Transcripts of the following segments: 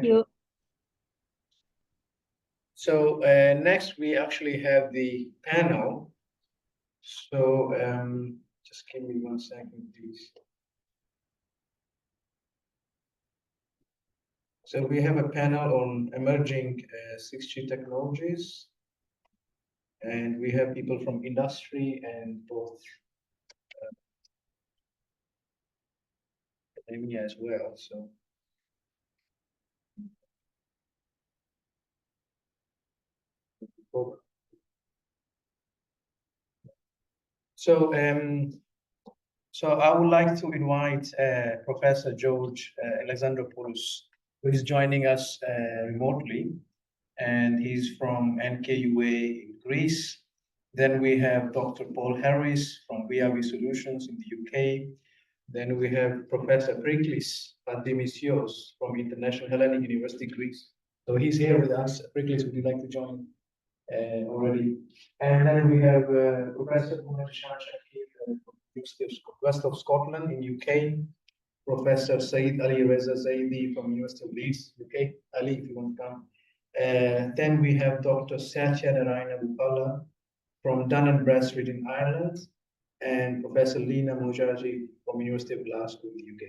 Thank you. So next we actually have the panel. So just give me 1 second, please. So we have a panel on emerging 6G technologies, and we have people from industry and both academia as well. So I would like to invite Professor George Alexandropoulos, who is joining us remotely, and he's from NKUA in Greece. Then we have Dr. Paul Harris from VIAVI Solutions in the UK. Then we have Professor Periklis from International Hellenic University, Greece. So he's here with us. Periklis, would you like to join already? And then we have Professor Shakir from University of West of Scotland in UK. Professor Syed Ali Raza Zaidi from University of Leeds, UK. Ali, if you want to come. Then we have Dr. Satyanarayana Vuppala from Bradstreet in Ireland, and Professor Lina Mohjazi from University of Glasgow in the UK.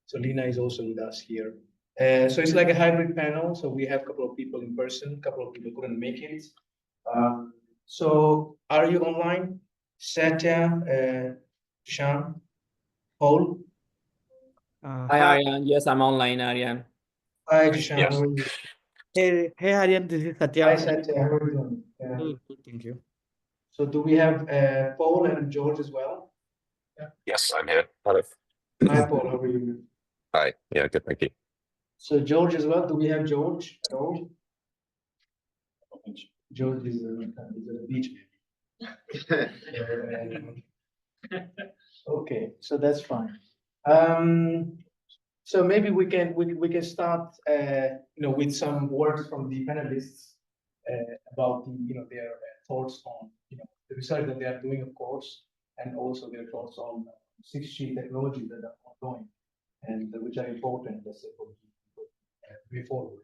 So Lina is also with us here. So it's like a hybrid panel. So we have a couple of people in person, a couple of people couldn't make it. So are you online? Satya, Zeeshan, Paul? Hi, Aryan. Yes, I'm online, Aryan. Hi, Zeeshan. Yes. Hey, Aryan. This is Satya. Hi, Satya. How are you doing? Thank you. So do we have Paul and George as well? Yes, I'm here. Hello. Hi, Paul. How are you? Hi. Yeah, good. Thank you. So George as well. Do we have George at all? George is at a beach. Okay, so that's fine. So maybe we can start with some words from the panelists about their thoughts on the research that they are doing, of course, and also their thoughts on 6G technologies that are ongoing and which are important, let's say, for the way forward.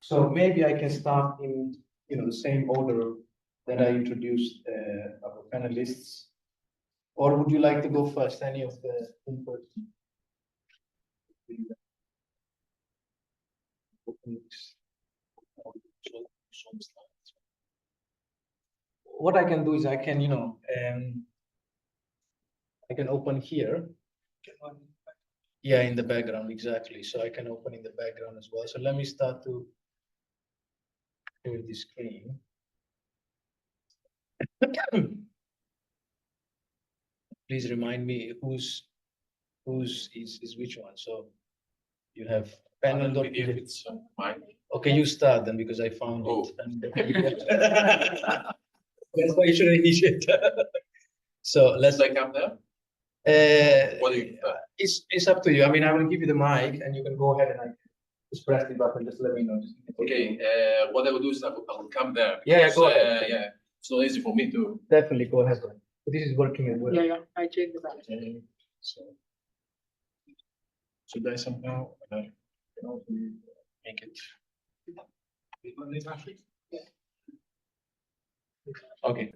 So maybe I can start in the same order that I introduced our panelists. Or would you like to go first? Any of the input? What I can do is I can, I can open here. Yeah, in the background, exactly. So I can open in the background as well. So let me start to share the screen. Please remind me whose is which one. So you have panel. It's mine. Okay, you start then because I found it. That's why you should initiate. So let's Like up there. What do you prefer? It's up to you. I mean, I will give you the mic and you can go ahead and I just press the button. Just let me know. Okay. What I will do is I will come there. Yeah, go ahead. Yeah, it's not easy for me to. Definitely go ahead. But this is working as well. Yeah. I changed the button. So should I somehow make it? Okay.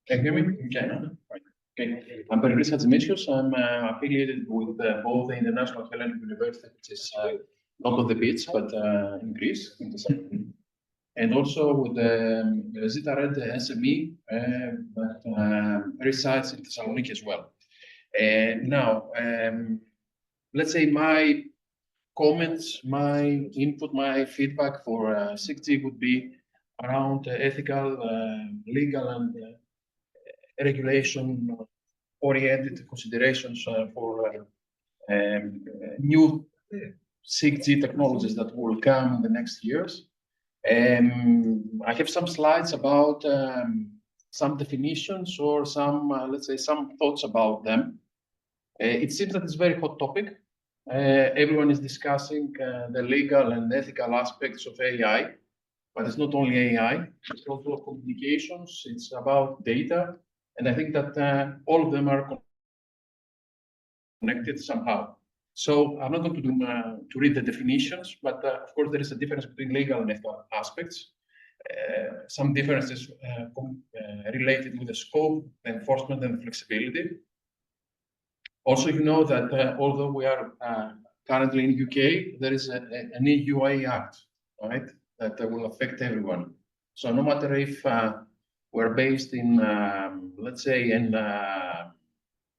Can you hear me? Okay. Right. Okay. I'm Periklis Chatzimisios. I'm affiliated with both the International Hellenic University, which is not on the beach, but in Greece, in the south, and also with the Zeeshan SME that resides in Thessaloniki as well. Now, let's say my comments, my input, my feedback for 6G would be around ethical, legal, and regulation-oriented considerations for new 6G technologies that will come in the next years. I have some slides about some definitions or some, let's say, some thoughts about them. It seems that it's a very hot topic. Everyone is discussing the legal and ethical aspects of AI, but it's not only AI, it's also communications, it's about data, and I think that all of them are connected somehow. So I'm not going to read the definitions, but of course there is a difference between legal and ethical aspects. Some differences related with the scope, the enforcement, and flexibility. Also, you know that although we are currently in UK, there is an EUA Act, right, that will affect everyone. So no matter if we're based in, let's say,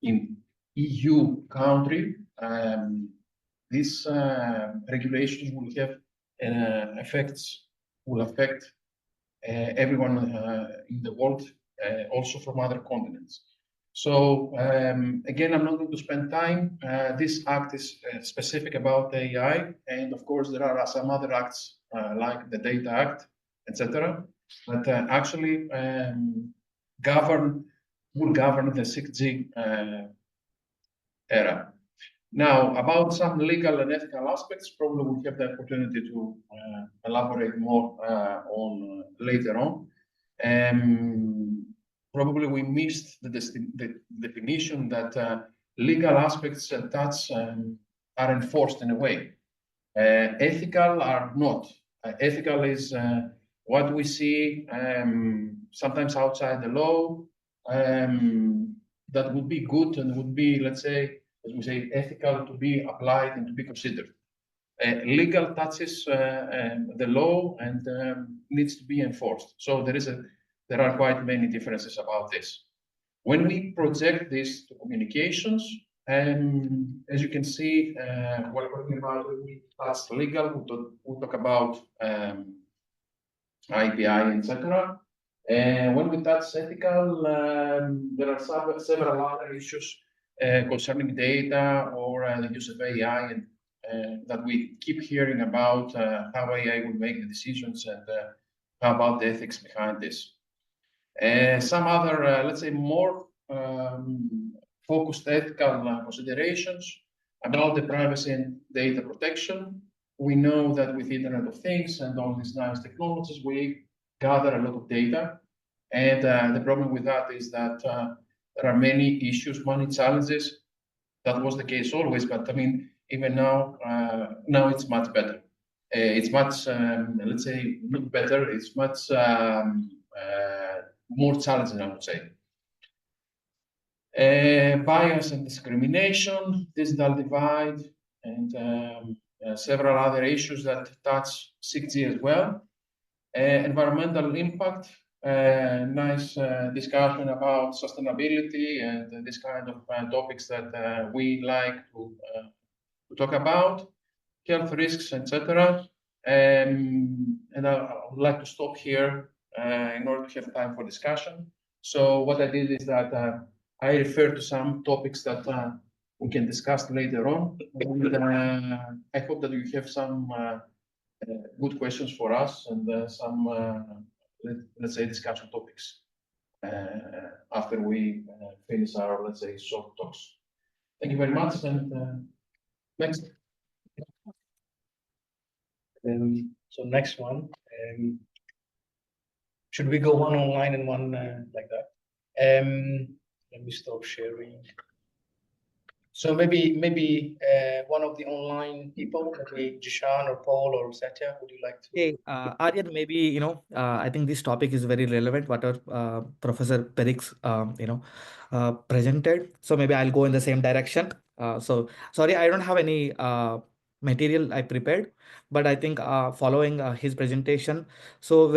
in EU country, these regulations will have will affect everyone in the world, also from other continents. So again, I'm not going to spend time. This act is specific about AI, and of course there are some other acts like the Data Act, etc., that actually will govern the 6G era. Now, about some legal and ethical aspects, probably we'll have the opportunity to elaborate more on later on. Probably we missed the definition that legal aspects that are enforced in a way. Ethical are not. Ethical is what we see sometimes outside the law that would be good and would be, let's say, as we say, ethical to be applied and to be considered. Legal touches the law and needs to be enforced. So there are quite many differences about this. When we project this to communications, as you can see, what we're talking about, we touch legal, we talk about IPI, etc. And when we touch ethical, there are several other issues concerning data or the use of AI, and that we keep hearing about how AI will make the decisions and how about the ethics behind this. Some other, let's say, more focused ethical considerations about the privacy and data protection. We know that with Internet of Things and all these nice technologies, we gather a lot of data. And the problem with that is that there are many issues, many challenges. That was the case always, but I mean, even now, now it's much better. It's much, let's say, not better. It's much more challenging, I would say. Bias and discrimination, digital divide, and several other issues that touch 6G as well. Environmental impact. Nice discussion about sustainability and this kind of topics that we like to talk about, health risks, etc. And I would like to stop here in order to have time for discussion. So what I did is that I refer to some topics that we can discuss later on. And, I hope that you have some good questions for us and some let's say, discussion topics after we finish our, let's say, short talks. Thank you very much. And next. So next one. Should we go one online and one like that? Let me stop sharing. So maybe one of the online people, maybe Zeeshan or Paul or Satya, would you like to? Hey, Aryan, maybe, I think this topic is very relevant, what our Professor Periklis, presented. So maybe I'll go in the same direction. So sorry, I don't have any material I prepared, but I think following his presentation. So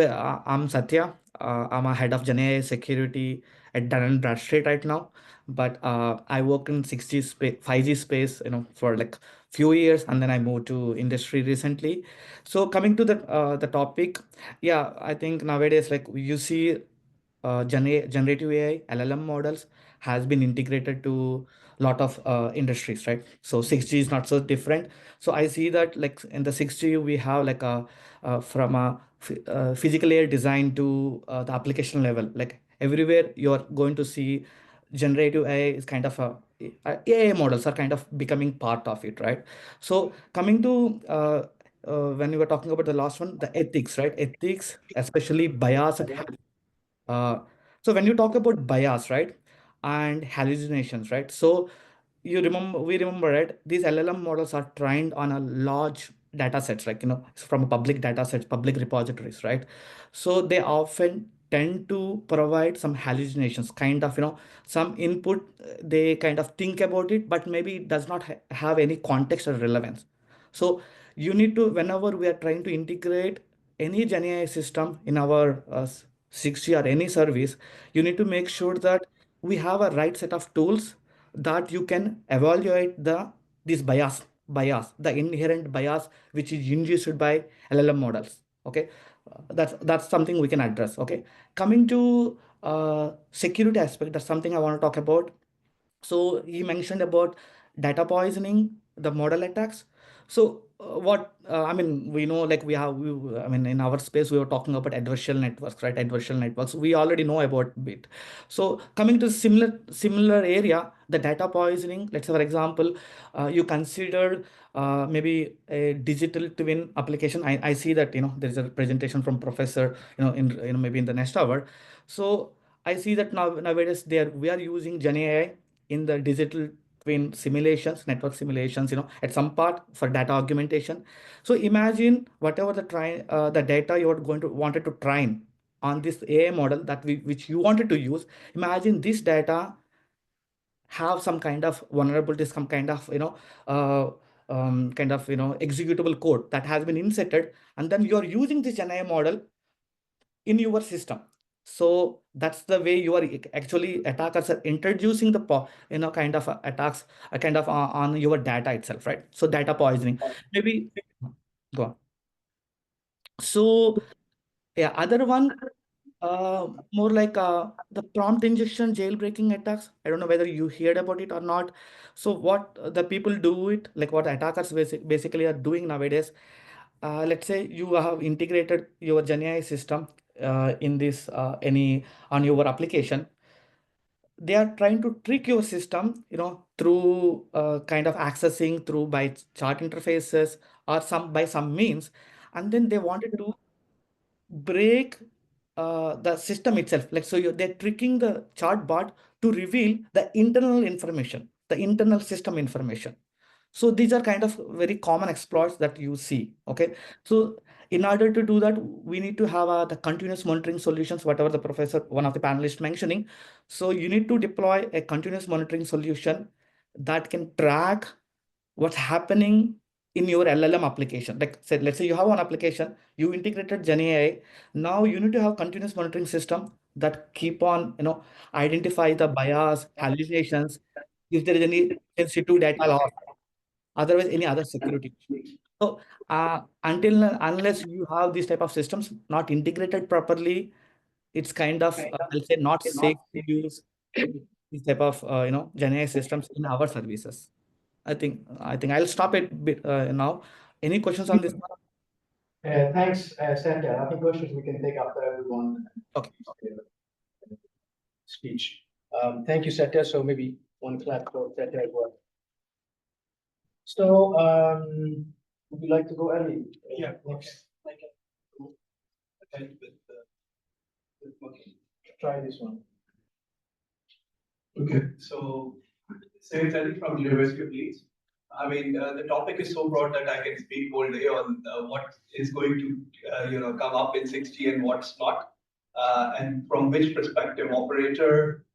I'm Satya. I'm a head of GenAI security at Dun & Bradstreet right now. But I worked in 5G space, for like few years, and then I moved to industry recently. So coming to the topic, yeah, I think nowadays, like you see, generative AI, LLM models has been integrated to a lot of industries, right? So 6G is not so different. So I see that like in the 6G we have like from a physical layer design to the application level, like everywhere you are going to see generative AI is kind of AI models are kind of becoming part of it, right? So coming to when we were talking about the last one, the ethics, right? Ethics, especially bias and so when you talk about bias, right, and hallucinations, right? So we remember it, these LLM models are trained on a large data sets, like, from a public data sets, public repositories, right? So they often tend to provide some hallucinations, kind of, some input, they kind of think about it, but maybe it does not have any context or relevance. So you need to, whenever we are trying to integrate any GenAI system in our 6G or any service, you need to make sure that we have a right set of tools that you can evaluate this bias, the inherent bias which is induced by LLM models. Okay, that's something we can address. Okay, coming to security aspect, that's something I want to talk about. So he mentioned about data poisoning, the model attacks. So I mean, we know, like, I mean, in our space, we were talking about adversarial networks, right? Adversarial networks. We already know about it. So coming to similar area, the data poisoning. Let's say, for example, you considered maybe a digital twin application. I see that, there is a presentation from professor, maybe in the next hour. So I see that nowadays we are using GenAI in the digital twin simulations, network simulations, at some part for data augmentation. So imagine whatever the data you are wanted to train on this AI model which you wanted to use. Imagine this data have some kind of vulnerabilities, some kind of, executable code that has been inserted, and then you are using this GenAI model in your system. So that's the way you are actually, attackers are introducing the kind of attacks, kind of on your data itself, right? So data poisoning, maybe. Go on. So yeah, other one, more like the prompt injection jailbreaking attacks. I don't know whether you heard about it or not. So what the people do it, like what attackers basically are doing nowadays. Let's say you have integrated your GenAI system in this on your application. They are trying to trick your system, through kind of accessing through by chart interfaces or by some means, and then they wanted to break the system itself. Like, so they're tricking the chart bot to reveal the internal information, the internal system information. So these are kind of very common exploits that you see. Okay, so in order to do that, we need to have the continuous monitoring solutions, whatever the professor, one of the panelists mentioning. So you need to deploy a continuous monitoring solution that can track what's happening in your LLM application. Like, let's say you have one application, you integrated GenAI. Now you need to have continuous monitoring system that keep on, identify the bias, hallucinations, if there is any sensitive data loss, otherwise any other security. So unless you have these type of systems not integrated properly, it's kind of, I'll say, not safe to use these type of GenAI systems in our services. I think I'll stop it now. Any questions on this? Thanks, Satya. I think questions we can take after everyone. Okay. Speech. Thank you, Satya. So maybe one clap for Satya as well. So, would you like to go early? Yeah. Next. Okay. Try this one. Okay. So, Syed from University of Leeds. I mean, the topic is so broad that I can speak all day on what is going to, come up in 6G and what's not, and from which perspective, operator,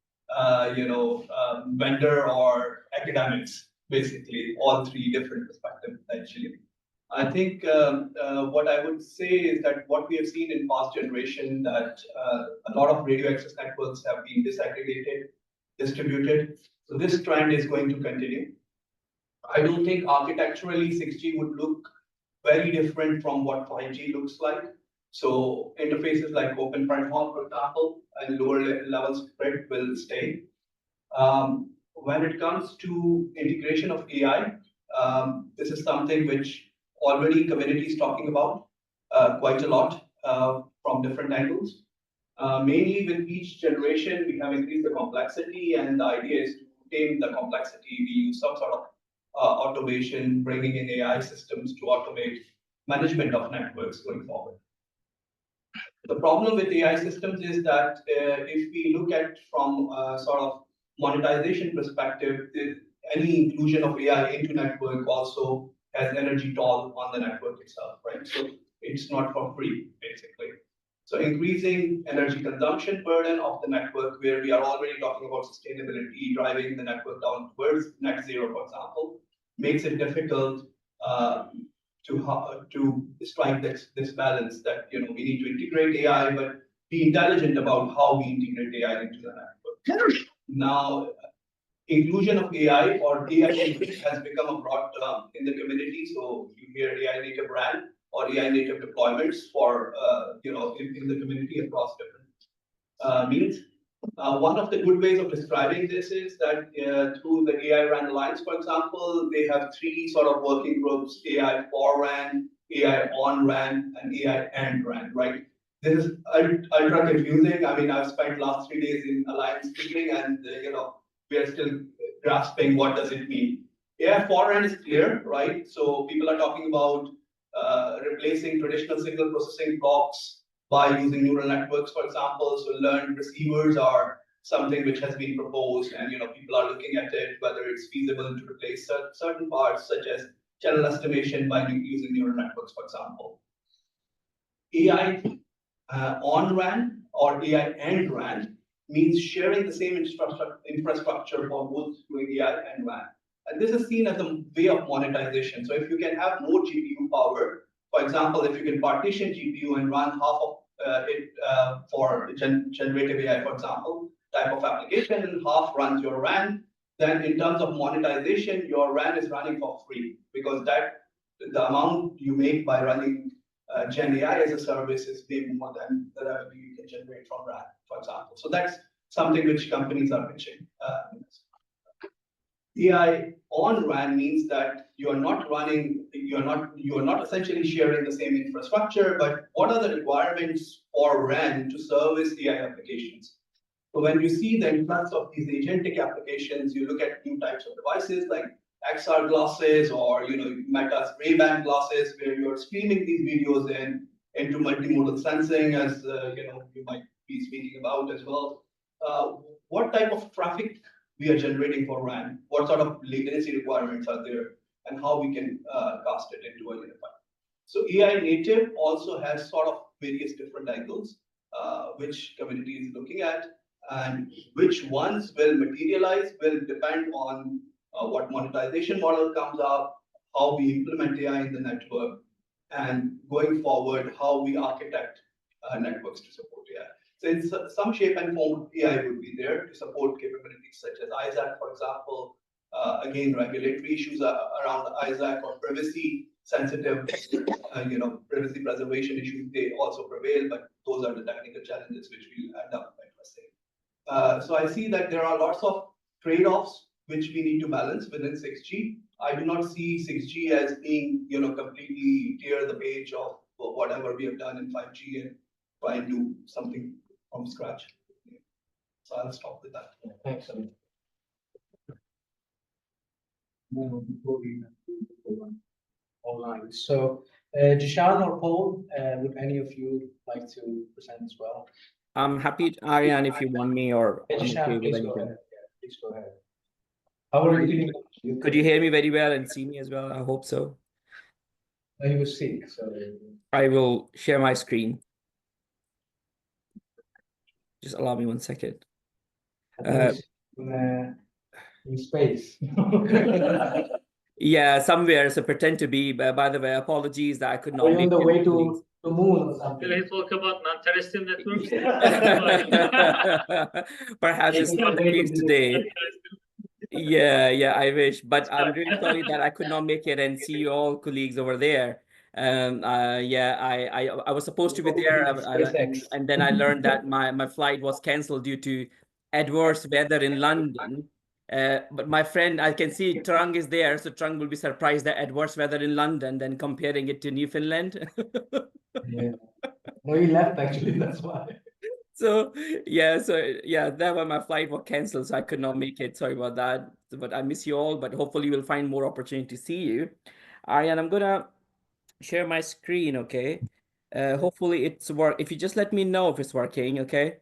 vendor, or academics, basically, all three different perspectives, actually. I think what I would say is that what we have seen in past generation, that a lot of radio access networks have been disaggregated, distributed. So this trend is going to continue. I don't think architecturally 6G would look very different from what 5G looks like. So interfaces like Open Protocol, for example, and lower levels of grid will stay. When it comes to integration of AI, this is something which already community is talking about quite a lot from different angles. Mainly with each generation, we have increased the complexity, and the idea is to tame the complexity. We use some sort of automation, bringing in AI systems to automate management of networks going forward. The problem with AI systems is that if we look at from sort of monetization perspective, any inclusion of AI into network also has energy toll on the network itself, right? So it's not for free, basically. So increasing energy consumption burden of the network, where we are already talking about sustainability, driving the network down towards net zero, for example, makes it difficult to strike this balance that we need to integrate AI, but be intelligent about how we integrate AI into the network. Now, inclusion of AI or AI has become a broad term in the community. So you hear AI native brand or AI native deployments for in the community across different means. One of the good ways of describing this is that through the AI RAN Alliance, for example, they have three sort of working groups: AI for RAN, AI on RAN, and AI and RAN. Right? This is ultra confusing. I mean, I've spent last 3 days in Alliance meeting, and we are still grasping what does it mean. AI for RAN is clear, right? So people are talking about replacing traditional signal processing blocks by using neural networks, for example. So learned receivers are something which has been proposed, and people are looking at it, whether it's feasible to replace certain parts, such as channel estimation, by using neural networks, for example. AI on RAN or AI and RAN means sharing the same infrastructure for both doing AI and RAN. And this is seen as a way of monetization. So if you can have more GPU power, for example, if you can partition GPU and run half of it for generative AI, for example, type of application, and half runs your RAN, then in terms of monetization, your RAN is running for free, because the amount you make by running Gen AI as a service is way more than the revenue you can generate from RAN, for example. So that's something which companies are pitching. AI on RAN means that you're not essentially sharing the same infrastructure, but what are the requirements for RAN to service AI applications? So when you see the influx of these agentic applications, you look at new types of devices like XR glasses or Meta's Ray-Ban glasses, where you're streaming these videos into multimodal sensing, as you might be speaking about as well. What type of traffic we are generating for RAN? What sort of latency requirements are there, and how we can cast it into a unified? So AI native also has sort of various different angles, which community is looking at, and which ones will materialize will depend on what monetization model comes up, how we implement AI in the network, and going forward, how we architect networks to support AI. So in some shape and form, AI would be there to support capabilities such as ISAC, for example. Again, regulatory issues around ISAC or privacy sensitive, privacy preservation issues, they also prevail, but those are the technical challenges which we'll end up addressing. So I see that there are lots of trade-offs which we need to balance within 6G. I do not see 6G as being, completely tear the page of whatever we have done in 5G and try and do something from scratch. So I'll stop with that. Yeah, thanks, Aryan. Before we go online, so Zeeshan or Paul, would any of you like to present as well? I'm happy, Aryan, if you want me, or I'm Zeeshan, okay with please go anything. ahead. Yeah, please go ahead. How are you feeling? Could you hear me very well and see me as well? I hope so. You were sick, so I will share my screen. Just allow me 1 second. in space. Yeah, somewhere. So pretend to be. By the way, apologies that I could not Are you on make the it. way to the moon or something? Can I talk about non-terrestrial networks? Perhaps it's not the case today. Yeah, I wish. But I'm really sorry that I could not make it and see you all colleagues over there. I was supposed to be there, and then I learned that my flight was canceled due to adverse weather in London. But my friend, I can see Trung is there, so Trung will be surprised at adverse weather in London, then comparing it to Newfoundland. Yeah. No, he left actually, that's why. So that's why my flight was canceled, so I could not make it. Sorry about that. But I miss you all, but hopefully we'll find more opportunity to see you. Aryan, I'm gonna share my screen, okay? Hopefully it's if you just let me know if it's working, okay?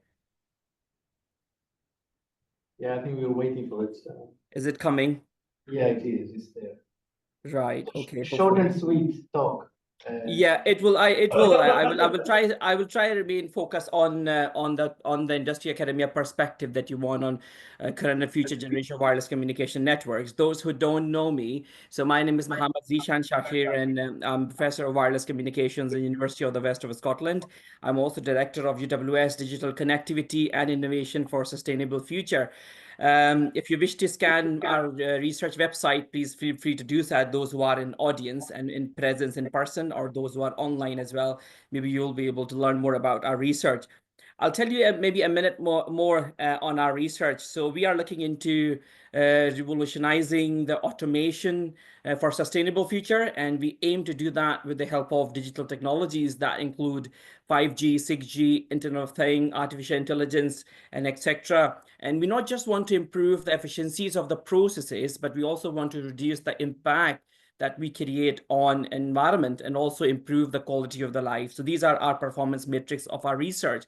Yeah, I think we were waiting for it. So. Is it coming? Yeah, it is. It's there. Right. Okay. Short Perfect. and sweet talk. Yeah, it will. I will try. I will try to remain focused on the industry academia perspective that you want on current and future generation wireless communication networks. Those who don't know me, so my name is Mohammed Zeeshan Shakir, and I'm professor of wireless communications at the University of the West of Scotland. I'm also director of UWS Digital Connectivity and Innovation for Sustainable Future. If you wish to scan our research website, please feel free to do that. Those who are in audience and in presence in person, or those who are online as well, maybe you'll be able to learn more about our research. I'll tell you maybe a minute more on our research. So we are looking into revolutionizing the automation for sustainable future, and we aim to do that with the help of digital technologies that include 5G, 6G, Internet of Things, artificial intelligence, and etc. And we not just want to improve the efficiencies of the processes, but we also want to reduce the impact that we create on environment and also improve the quality of the life. So these are our performance metrics of our research.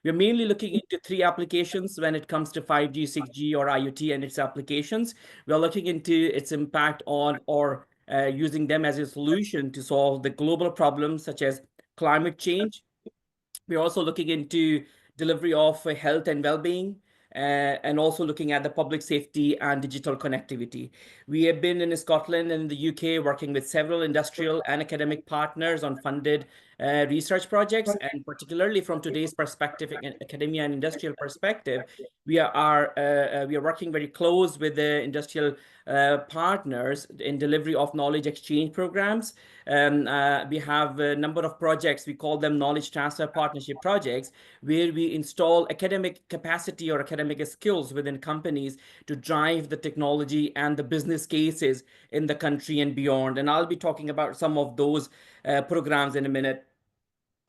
We're mainly looking into 3 applications when it comes to 5G, 6G, or IoT and its applications. We're looking into its impact on or using them as a solution to solve the global problems such as climate change. We're also looking into delivery of health and well-being, and also looking at the public safety and digital connectivity. We have been in Scotland and the UK working with several industrial and academic partners on funded research projects, and particularly from today's perspective, academia and industrial perspective, we are working very close with the industrial partners in delivery of knowledge exchange programs. We have a number of projects, we call them knowledge transfer partnership projects, where we install academic capacity or academic skills within companies to drive the technology and the business cases in the country and beyond. And I'll be talking about some of those programs in a minute.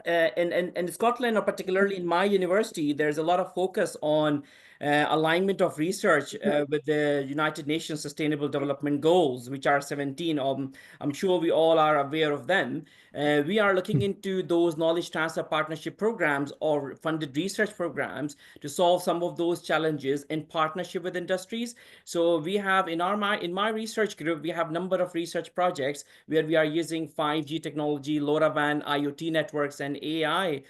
In Scotland, or particularly in my university, there's a lot of focus on alignment of research with the United Nations Sustainable Development Goals, which are 17. I'm sure we all are aware of them. We are looking into those knowledge transfer partnership programs or funded research programs to solve some of those challenges in partnership with industries. So we have in my research group, we have a number of research projects where we are using 5G technology, LoRaWAN, IoT networks, and AI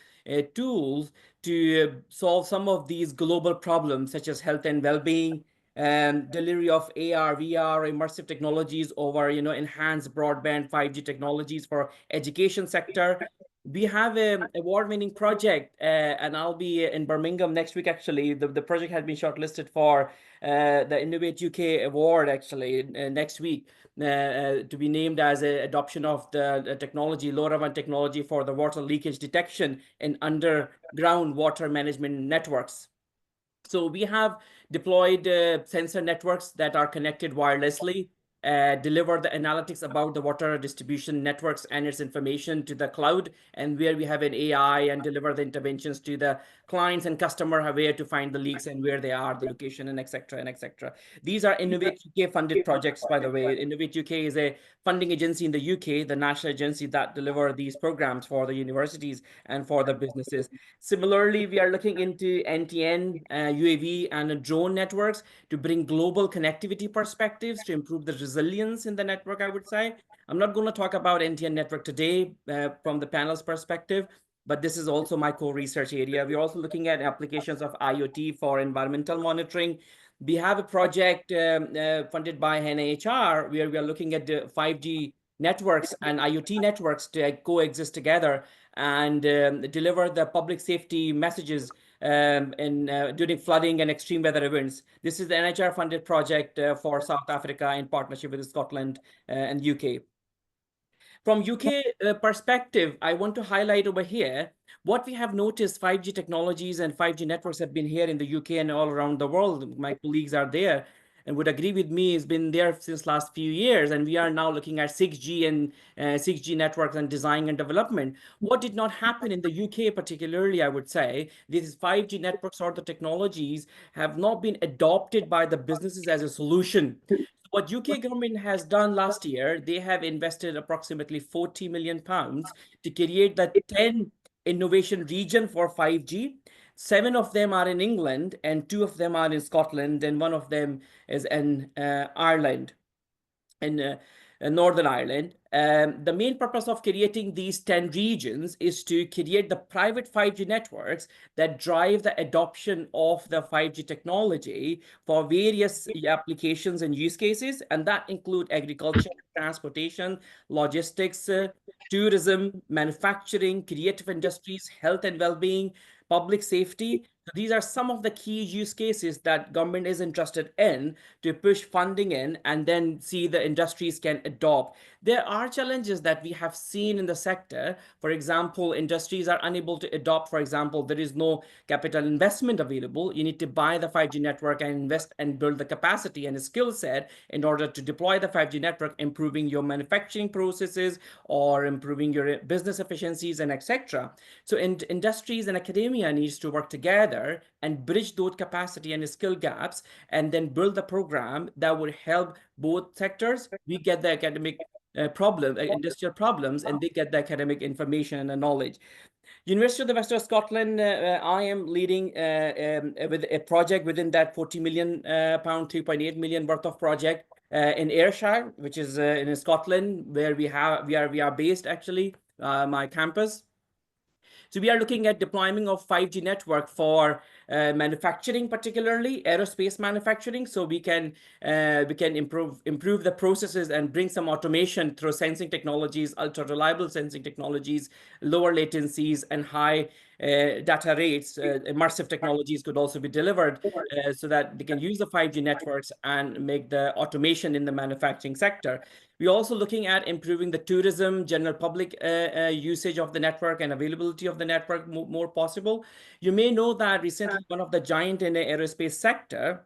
tools to solve some of these global problems such as health and well-being, and delivery of AR, VR, immersive technologies over enhanced broadband 5G technologies for education sector. We have an award-winning project, and I'll be in Birmingham next week. Actually, the project has been shortlisted for the Innovate UK award actually next week, to be named as an adoption of the technology, LoRaWAN technology for the water leakage detection in underground water management networks. So we have deployed sensor networks that are connected wirelessly, deliver the analytics about the water distribution networks and its information to the cloud, and where we have an AI and deliver the interventions to the clients and customer where to find the leaks and where they are, the location, and etc. and etc. These are Innovate UK funded projects, by the way. Innovate UK is a funding agency in the UK, the national agency that deliver these programs for the universities and for the businesses. Similarly, we are looking into NTN, UAV, and drone networks to bring global connectivity perspectives to improve the resilience in the network, I would say. I'm not going to talk about NTN network today from the panel's perspective, but this is also my core research area. We're also looking at applications of IoT for environmental monitoring. We have a project funded by NIHR where we are looking at the 5G networks and IoT networks to coexist together and deliver the public safety messages during flooding and extreme weather events. This is the NIHR funded project for South Africa in partnership with Scotland and UK. From UK perspective, I want to highlight over here what we have noticed. 5G technologies and 5G networks have been here in the UK and all around the world. My colleagues are there and would agree with me, it's been there since last few years, and we are now looking at 6G and 6G networks and design and development. What did not happen in the UK particularly, I would say, these 5G networks or the technologies have not been adopted by the businesses as a solution. What UK government has done last year, they have invested approximately £40 million to create the 10 innovation region for 5G. 7 of them are in England and 2 of them are in Scotland, and 1 of them is in Ireland. in Northern Ireland. The main purpose of creating these 10 regions is to create the private 5G networks that drive the adoption of the 5G technology for various applications and use cases, and that include agriculture, transportation, logistics, tourism, manufacturing, creative industries, health and well-being, public safety. So these are some of the key use cases that government is interested in to push funding in and then see the industries can adopt. There are challenges that we have seen in the sector. For example, industries are unable to adopt. For example, there is no capital investment available. You need to buy the 5G network and invest and build the capacity and the skill set in order to deploy the 5G network, improving your manufacturing processes or improving your business efficiencies and etc. So industries and academia needs to work together and bridge those capacity and skill gaps, and then build the program that will help both sectors. We get the academic industrial problems, and they get the academic information and knowledge. University of the West of Scotland, I am leading with a project within that 40 million pound, 3.8 million worth of project in Ayrshire, which is in Scotland, where we are based actually, my campus. So we are looking at deployment of 5G network for manufacturing, particularly aerospace manufacturing, so we can improve the processes and bring some automation through sensing technologies, ultra reliable sensing technologies, lower latencies, and high data rates. Immersive technologies could also be delivered so that they can use the 5G networks and make the automation in the manufacturing sector. We're also looking at improving the tourism, general public usage of the network and availability of the network more possible. You may know that recently one of the giant in the aerospace sector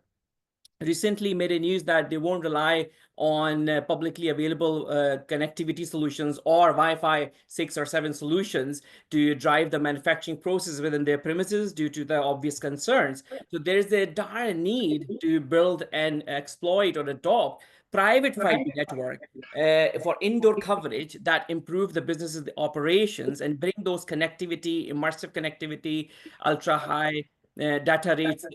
recently made a news that they won't rely on publicly available connectivity solutions or Wi-Fi 6 or 7 solutions to drive the manufacturing process within their premises due to the obvious concerns. So there's a dire need to build and exploit or adopt private 5G network for indoor coverage that improve the businesses, the operations, and bring those connectivity, immersive connectivity, ultra high data rates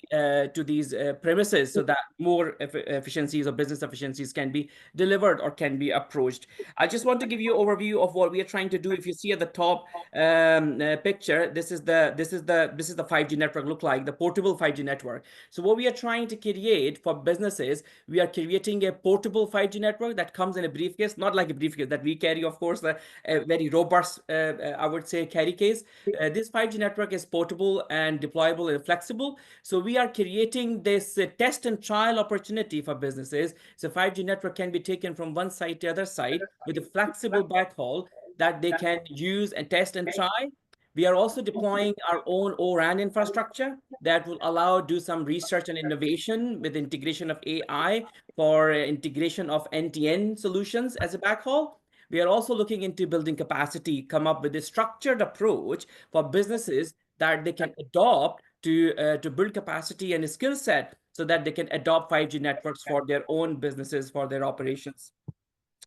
to these premises, so that more efficiencies or business efficiencies can be delivered or can be approached. I just want to give you an overview of what we are trying to do. If you see at the top picture, this is the 5G network look like, the portable 5G network. So what we are trying to create for businesses, we are creating a portable 5G network that comes in a briefcase, not like a briefcase that we carry, of course, a very robust, I would say, carry case. This 5G network is portable and deployable and flexible. So we are creating this test and trial opportunity for businesses. So 5G network can be taken from one site to the other site with a flexible backhaul that they can use and test and try. We are also deploying our own O-RAN infrastructure that will allow do some research and innovation with integration of AI for integration of end-to-end solutions as a backhaul. We are also looking into building capacity, come up with a structured approach for businesses that they can adopt to build capacity and a skill set so that they can adopt 5G networks for their own businesses, for their operations.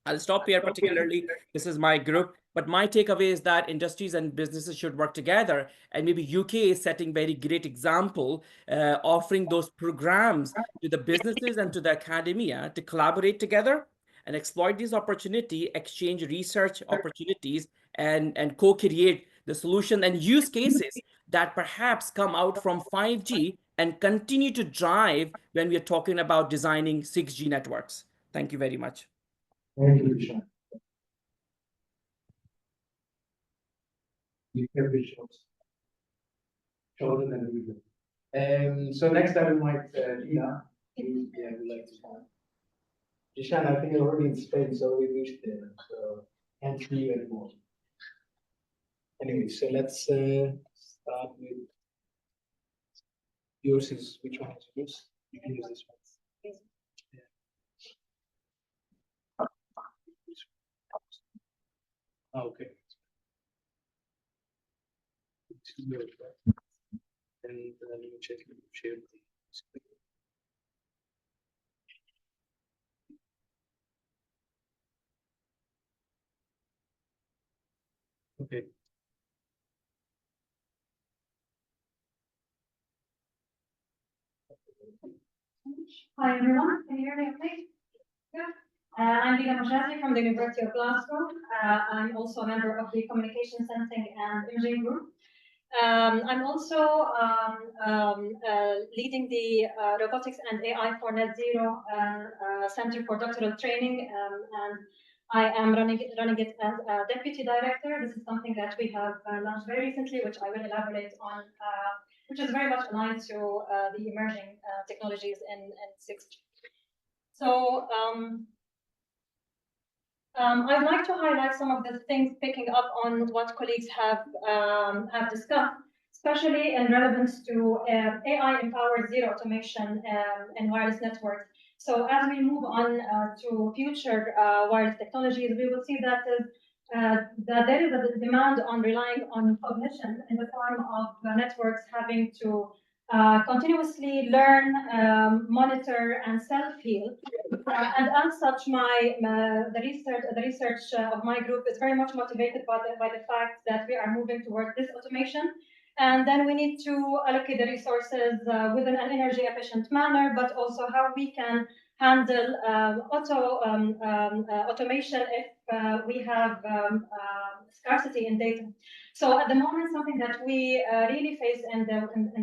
I'll stop here particularly. This is my group. But my takeaway is that industries and businesses should work together. And maybe UK is setting very great example, offering those programs to the businesses and to the academia to collaborate together and exploit this opportunity, exchange research opportunities, and co-create the solution and use cases that perhaps come out from 5G and continue to drive when we are talking about designing 6G networks. Thank you very much. Thank you, Zeeshan. Shorter than usual. So next I invite Lina. Yeah, would like to start. Zeeshan, I think you're already in Spain, so we reached there. So can't see you anymore. Anyway, so let's start with yours. Is which one is yours? You can use this one. Okay. And let me check if you shared the screen. Okay. Hi everyone, can you hear me okay? Good. I'm Lina Mohjazi from the University of Glasgow. I'm also a member of the Communication Sensing and Imaging Group. I'm also leading the Robotics and AI for Net Zero Center for Doctoral Training, and I am running it as a deputy director. This is something that we have launched very recently, which I will elaborate on, which is very much aligned to the emerging technologies in 6G. So I'd like to highlight some of the things picking up on what colleagues have discussed, especially in relevance to AI-empowered zero automation in wireless networks. So as we move on to future wireless technologies, we will see that there is a demand on relying on cognition in the form of networks having to continuously learn, monitor, and self-heal. And as such, the research of my group is very much motivated by the fact that we are moving towards this automation. And then we need to allocate the resources within an energy efficient manner, but also how we can handle automation if we have scarcity in data. So at the moment, something that we really face in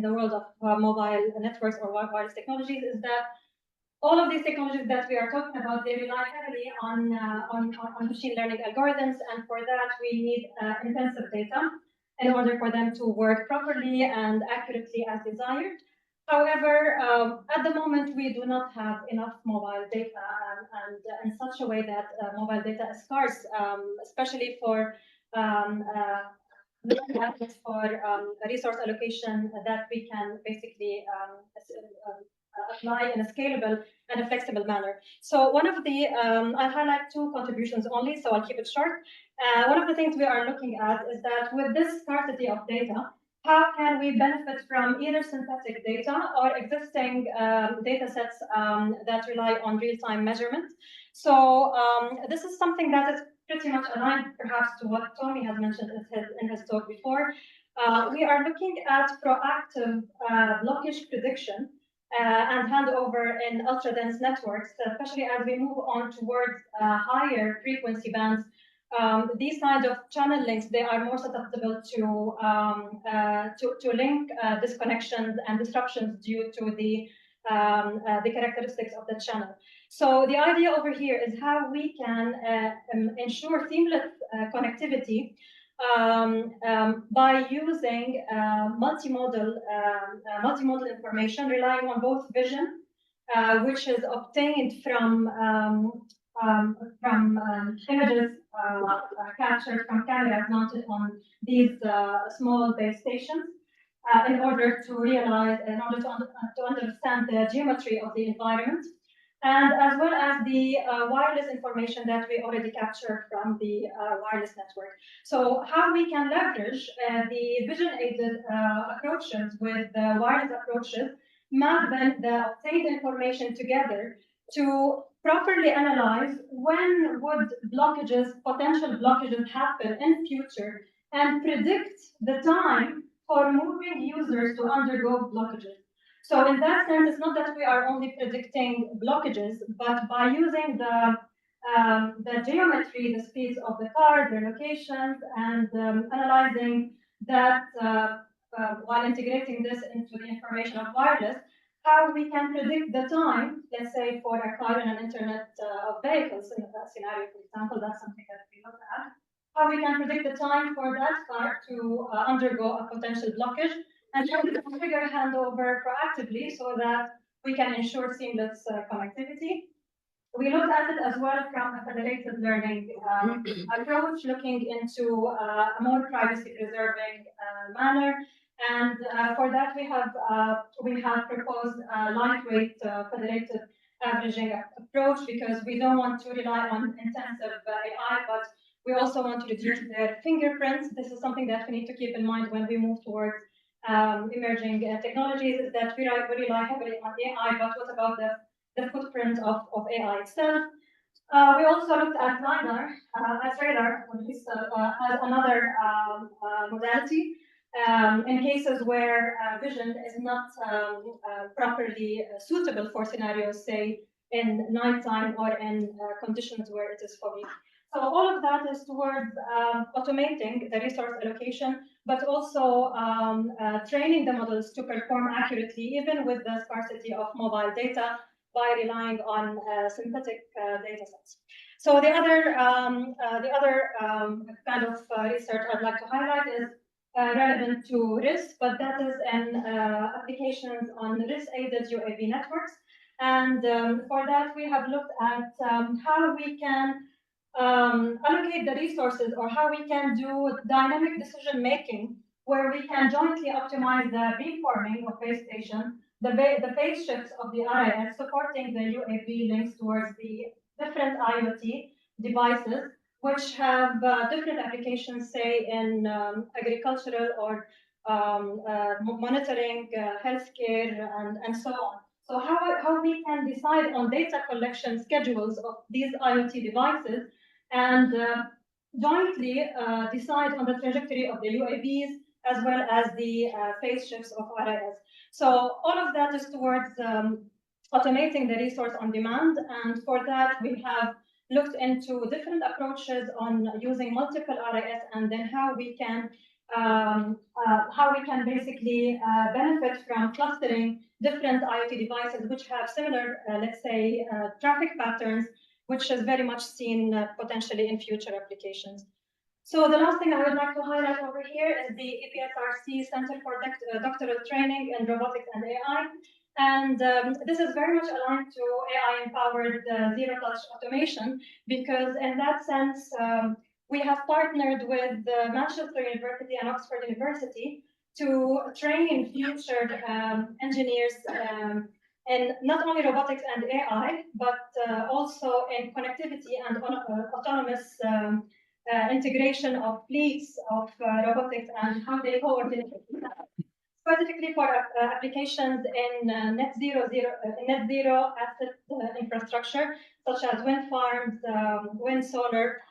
the world of mobile networks or wireless technologies is that all of these technologies that we are talking about, they rely heavily on machine learning algorithms, and for that we need intensive data in order for them to work properly and accurately as desired. However, at the moment we do not have enough mobile data, and in such a way that mobile data is scarce, especially for resource allocation that we can basically apply in a scalable and a flexible manner. So one of the, I'll highlight two contributions only, so I'll keep it short. One of the things we are looking at is that with this scarcity of data, how can we benefit from either synthetic data or existing data sets that rely on real-time measurement? So this is something that is pretty much aligned perhaps to what Tony has mentioned in his talk before. We are looking at proactive blockage prediction and handover in ultra-dense networks, especially as we move on towards higher frequency bands. These kinds of channel links, they are more susceptible to link disconnections and disruptions due to the characteristics of the channel. So the idea over here is how we can ensure seamless connectivity by using multimodal information, relying on both vision, which is obtained from images captured from cameras mounted on these small base stations, in order to understand the geometry of the environment, and as well as the wireless information that we already captured from the wireless network. So how we can leverage the vision-aided approaches with the wireless approaches, map the obtained information together to properly analyze when would potential blockages happen in future, and predict the time for moving users to undergo blockages. So in that sense, it's not that we are only predicting blockages, but by using the geometry, the speeds of the car, their locations, and analyzing that while integrating this into the information of wireless, how we can predict the time, let's say for a car in an internet of vehicles in that scenario, for example, that's something that we look at. How we can predict the time for that car to undergo a potential blockage, and how we can configure handover proactively so that we can ensure seamless connectivity. We looked at it as well from a federated learning approach, looking into a more privacy-preserving manner. And for that, we have proposed a lightweight federated averaging approach, because we don't want to rely on intensive AI, but we also want to reduce their fingerprints. This is something that we need to keep in mind when we move towards emerging technologies, is that we rely heavily on AI, but what about the footprint of AI itself? We also looked at LiDAR as radar, as another modality in cases where vision is not properly suitable for scenarios, say in nighttime or in conditions where it is foggy. So all of that is towards automating the resource allocation, but also training the models to perform accurately, even with the scarcity of mobile data, by relying on synthetic data sets. So the other kind of research I'd like to highlight is relevant to risk, but that is in applications on risk-aided UAV networks. And for that, we have looked at how we can allocate the resources, or how we can do dynamic decision making, where we can jointly optimize the beamforming of base station, the phase shifts of the RIS, supporting the UAV links towards the different IoT devices, which have different applications, say in agricultural or monitoring, healthcare, and so on. So how we can decide on data collection schedules of these IoT devices, and jointly decide on the trajectory of the UAVs, as well as the phase shifts of RIS. So all of that is towards automating the resource on demand, and for that we have looked into different approaches on using multiple RIS, and then how we can basically benefit from clustering different IoT devices which have similar, let's say, traffic patterns, which is very much seen potentially in future applications. So the last thing I would like to highlight over here is the EPSRC Center for Doctoral Training in Robotics and AI. And this is very much aligned to AI-empowered zero-touch automation, because in that sense, we have partnered with Manchester University and Oxford University to train future engineers in not only robotics and AI, but also in connectivity and autonomous integration of fleets of robotics and how they coordinate. Specifically for applications in net zero asset infrastructure, such as wind farms, wind solar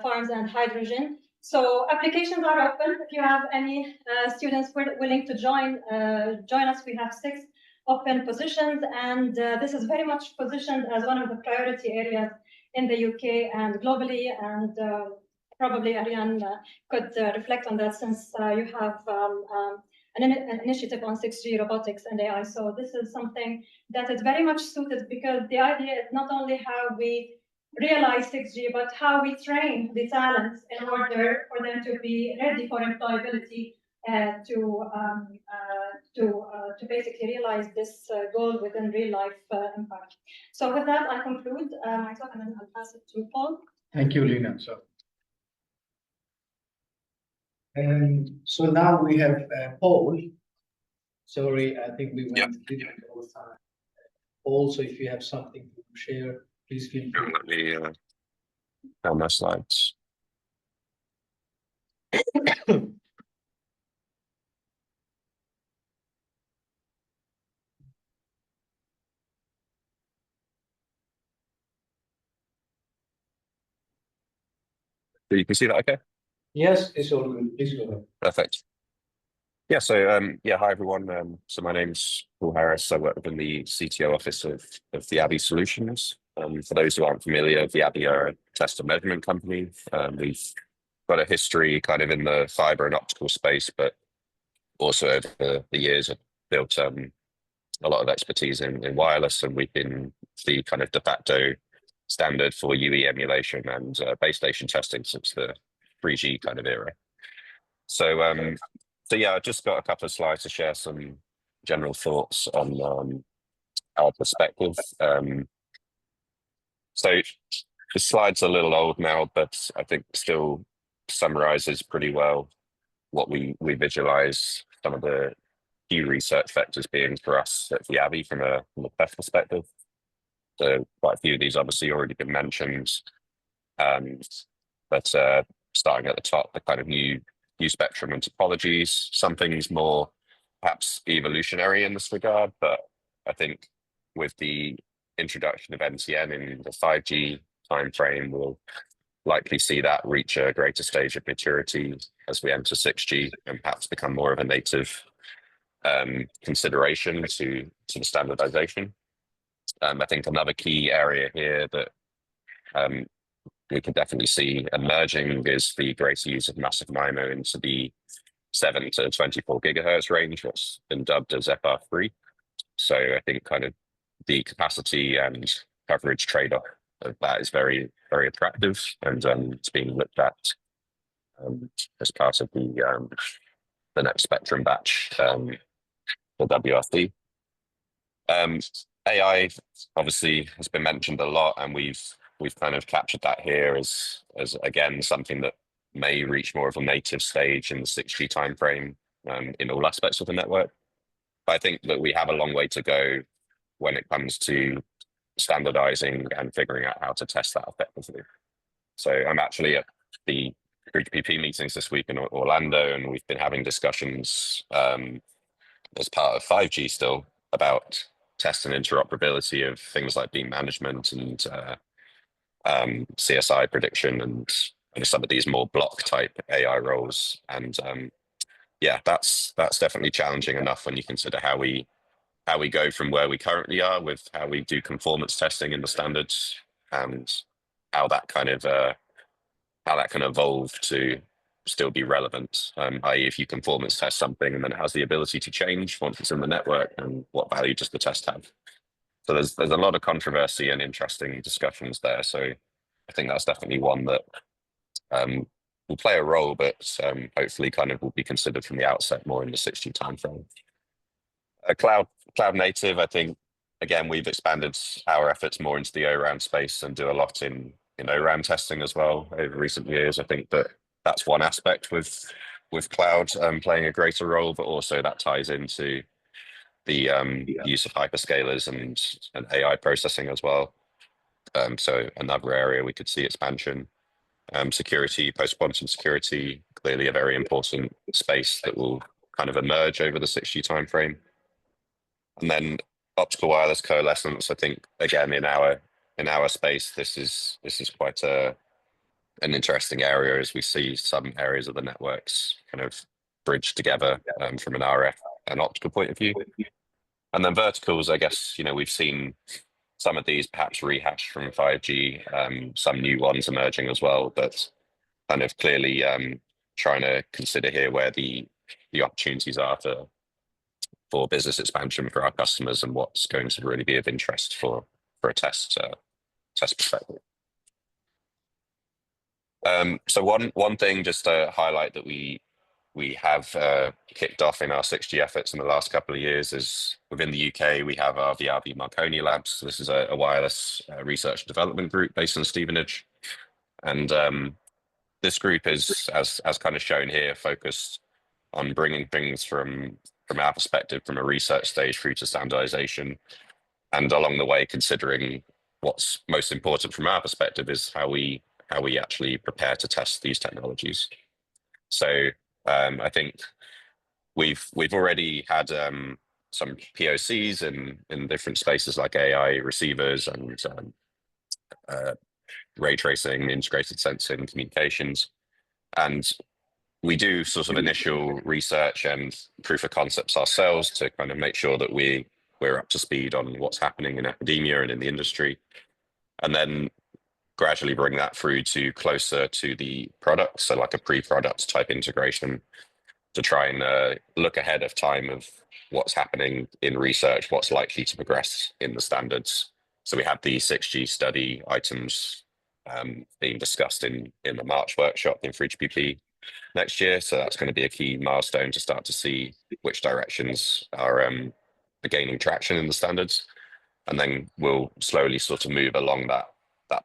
farms, and hydrogen. So applications are open. If you have any students willing to join us, we have 6 open positions, and this is very much positioned as one of the priority areas in the UK and globally, and probably Aryan could reflect on that, since you have an initiative on 6G robotics and AI. So this is something that is very much suited, because the idea is not only how we realize 6G, but how we train the talents in order for them to be ready for employability, to basically realize this goal within real life impact. So with that, I conclude my talk, and then I'll pass it to Paul. Thank you, Lina. So now we have Paul. Sorry, I think we went a little bit over time. Paul, so if you have something to share, please feel free. Let me found my slides. So you can see that okay? Yes, it's all good. Please go ahead. Perfect. Yeah, so hi everyone. So my name's Paul Harris. I work within the CTO office of VIAVI Solutions. For those who aren't familiar, VIAVI are a test and measurement company. We've got a history kind of in the fiber and optical space, but also over the years have built a lot of expertise in wireless, and we've been the kind of de facto standard for UE emulation and base station testing since the 3G kind of era. So yeah, I just got a couple of slides to share some general thoughts on our perspective. So the slide's a little old now, but I think still summarizes pretty well what we visualize some of the key research vectors being for us at VIAVI from a PEF perspective. So quite a few of these obviously already been mentioned, but starting at the top, the kind of new spectrum and topologies, some things more perhaps evolutionary in this regard, but I think with the introduction of NTN in the 5G timeframe, we'll likely see that reach a greater stage of maturity as we enter 6G and perhaps become more of a native consideration to the standardization. I think another key area here that we can definitely see emerging is the greater use of massive MIMO into the 7 to 24 gigahertz range, what's been dubbed as FR3. So I think kind of the capacity and coverage trade-off of that is very, very attractive, and it's being looked at as part of the next spectrum batch, the WRC. AI obviously has been mentioned a lot, and we've kind of captured that here as again something that may reach more of a native stage in the 6G timeframe in all aspects of the network. But I think that we have a long way to go when it comes to standardizing and figuring out how to test that effectively. So I'm actually at the 3GPP meetings this week in Orlando, and we've been having discussions as part of 5G still about test and interoperability of things like beam management and CSI prediction and some of these more block type AI roles. And yeah, that's definitely challenging enough when you consider how we go from where we currently are with how we do conformance testing in the standards, and how that kind of how that can evolve to still be relevant, i.e. if you conformance test something and then it has the ability to change once it's in the network, and what value does the test have? So there's a lot of controversy and interesting discussions there. So I think that's definitely one that will play a role, but hopefully kind of will be considered from the outset more in the 6G timeframe. Cloud native, I think, again, we've expanded our efforts more into the O-RAN space and do a lot in O-RAN testing as well over recent years. I think that that's one aspect with cloud playing a greater role, but also that ties into the use of hyperscalers and AI processing as well. So another area we could see expansion. Security, post-quantum security, clearly a very important space that will kind of emerge over the 6G timeframe. And then optical wireless coalescence, I think, again, in our space, this is quite an interesting area, as we see some areas of the networks kind of bridge together from an RF and optical point of view. And then verticals, I guess, we've seen some of these perhaps rehashed from 5G, some new ones emerging as well, but kind of clearly trying to consider here where the opportunities are for business expansion for our customers, and what's going to really be of interest for a test perspective. So one thing just to highlight that we have kicked off in our 6G efforts in the last couple of years is within the UK, we have our VIAVI Marconi labs. So this is a wireless research and development group based in Stevenage. And this group is, as kind of shown here, focused on bringing things from our perspective, from a research stage through to standardization. And along the way, considering what's most important from our perspective is how we actually prepare to test these technologies. So I think we've already had some POCs in different spaces like AI receivers and ray tracing, integrated sensing, communications. And we do sort of initial research and proof of concepts ourselves to kind of make sure that we're up to speed on what's happening in academia and in the industry. And then gradually bring that through to closer to the product, so like a pre-product type integration, to try and look ahead of time of what's happening in research, what's likely to progress in the standards. So we have the 6G study items being discussed in the March workshop in 3GPP next year. So that's going to be a key milestone to start to see which directions are gaining traction in the standards. And then we'll slowly sort of move along that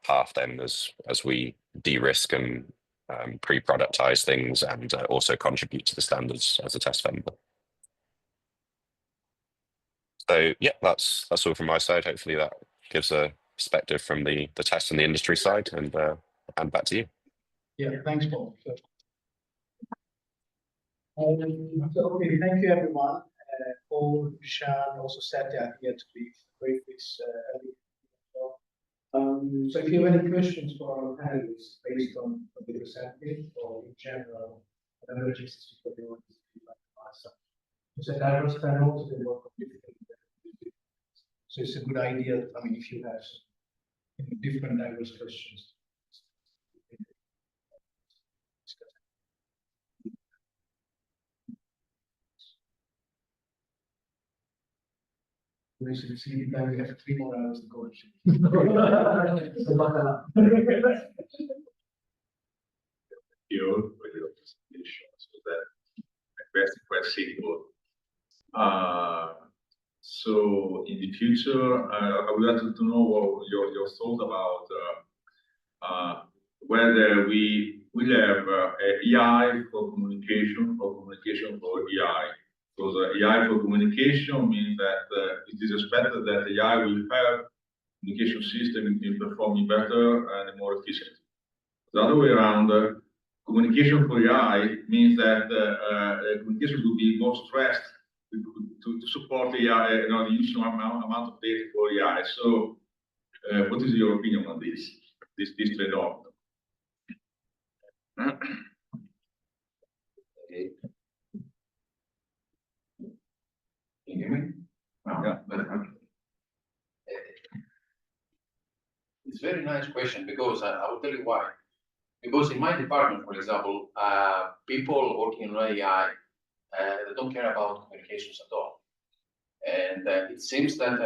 path then as we de-risk and pre-productize things and also contribute to the standards as a test vendor. So yeah, that's all from my side. Hopefully that gives a perspective from the test and the industry side, and back to you. Yeah, thanks, Paul. Okay, thank you, everyone. Paul, Zeeshan, also Satya here to be great this. So if you have any questions for our panelists based on what they presented or in general, emerging systems that they want to speak about. It's a diverse panel, so they work on different. So it's a good idea, I mean, if you have different diverse questions. We should see that we have 3 more hours to go. So buckle up. You for your presentation. So that my question is quite simple. So in the future, I would like to know what your thought about whether we will have AI for communication or communication for AI. Because AI for communication means that it is expected that AI will have communication system in performing better and more efficient. The other way around, communication for AI means that communication will be more stressed to support AI, the huge amount of data for AI. So, what is your opinion on this trade-off? Okay. Can you hear me? Yeah. It's a very nice question because I will tell you why. Because in my department, for example, people working in AI, they don't care about communications at all. And it seems that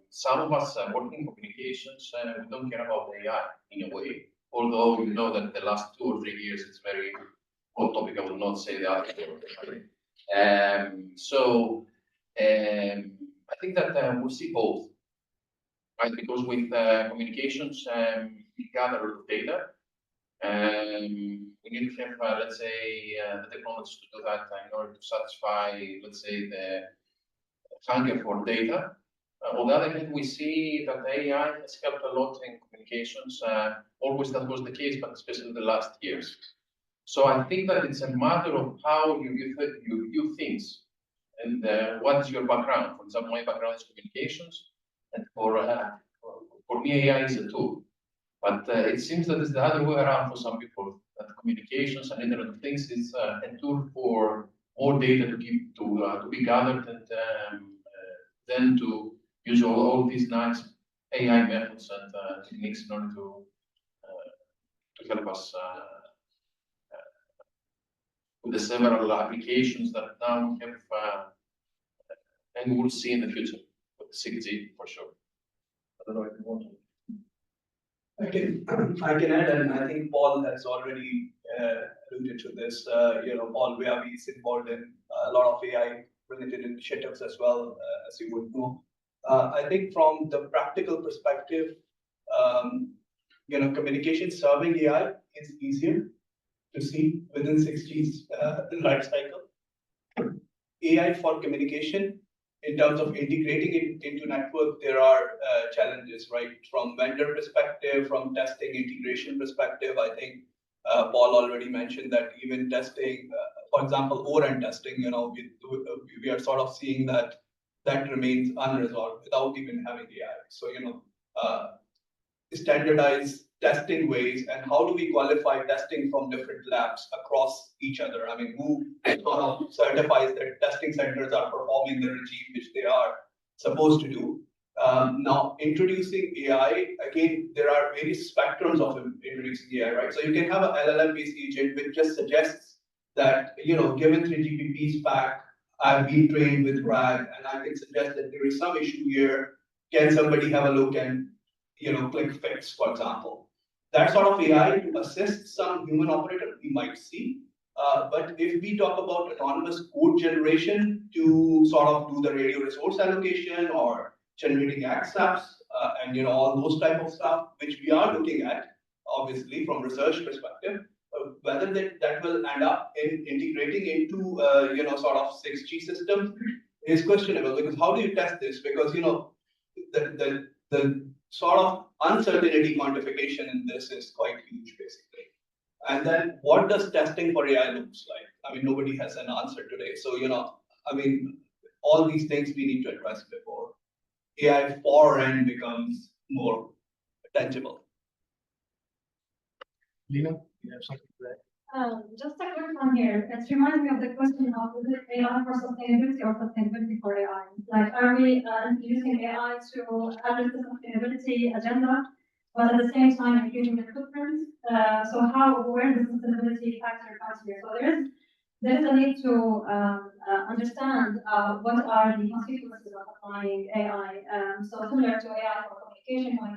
some of us working in communications, we don't care about AI in a way. Although we know that the last 2 or 3 years, it's very hot topic. I will not say the other. I think that we'll see both, right? Because with communications, we gather a lot of data. We need to have, let's say, the technology to do that in order to satisfy, let's say, the hunger for data. On the other hand, we see that AI has helped a lot in communications. Always that was the case, but especially the last years. So I think that it's a matter of how you view things and what is your background. For example, my background is communications, and for me, AI is a tool. But it seems that it's the other way around for some people. That communications and Internet of Things is a tool for more data to be gathered, and then to use all these nice AI methods and techniques in order to help us with the several applications that now we have, and we will see in the future with the 6G for sure. I don't know if you want to. I can add, and I think Paul has already alluded to this. Paul VIAVI is involved in a lot of AI-related initiatives as well, as you would know. I think from the practical perspective, communication serving AI is easier to see within 6G's life cycle. AI for communication, in terms of integrating it into network, there are challenges, right? From vendor perspective, from testing integration perspective, I think Paul already mentioned that even testing, for example, ORAN testing, we are sort of seeing that remains unresolved without even having AI. So, standardized testing ways, and how do we qualify testing from different labs across each other? I mean, who sort of certifies that testing centers are performing the regime which they are supposed to do? Now, introducing AI, again, there are various spectrums of introducing AI, right? So you can have an LLM-based agent which just suggests that, given 3GPP's back, I've been trained with RAG, and I can suggest that there is some issue here. Can somebody have a look and, click fix, for example? That sort of AI to assist some human operator we might see. But if we talk about autonomous code generation to sort of do the radio resource allocation or generating accepts and all those type of stuff, which we are looking at, obviously from research perspective, whether that will end up in integrating into sort of 6G systems is questionable, because how do you test this? Because the sort of uncertainty quantification in this is quite huge, basically. And then what does testing for AI looks like? I mean, nobody has an answer today. So, all these things we need to address before AI for N becomes more tangible. Lina, you have something to Just a quick one here. It reminds me of the question of is it AI for sustainability or sustainability for AI? Like, are we using AI to address the sustainability agenda, but at the same time increasing the footprint? So where the sustainability factor comes here? So there is a need to understand what are the consequences of applying AI. So similar to AI for communication for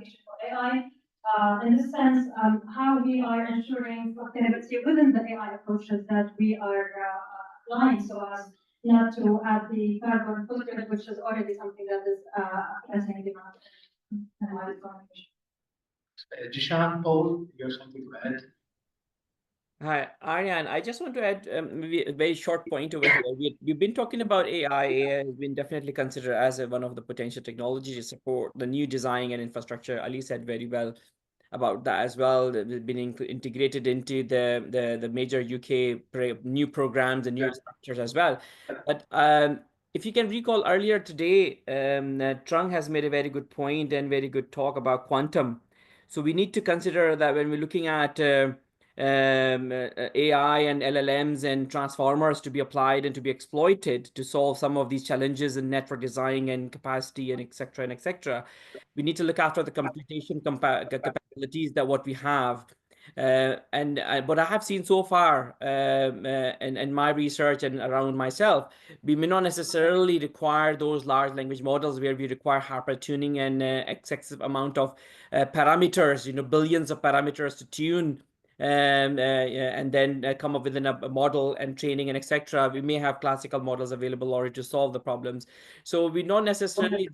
AI. In this sense, how we are ensuring sustainability within the AI approaches that we are applying, so as not to add the carbon footprint, which is already something that is pressing demand in AI communication. Zeeshan, Paul, you have something to add? Hi, Aryan. I just want to add maybe a very short point over here. We've been talking about AI. AI has been definitely considered as one of the potential technologies to support the new design and infrastructure. Ali said very well about that as well. They've been integrated into the major UK new programs and new structures as well. But if you can recall earlier today, Trung has made a very good point and very good talk about quantum. So we need to consider that when we're looking at AI and LLMs and transformers to be applied and to be exploited to solve some of these challenges in network design and capacity and et cetera. We need to look after the computation capabilities that what we have. And what I have seen so far in my research and around myself, we may not necessarily require those large language models where we require hyper tuning and excessive amount of parameters, billions of parameters to tune and then come up with a model and training and etc. We may have classical models available already to solve the problems. So we should not necessarily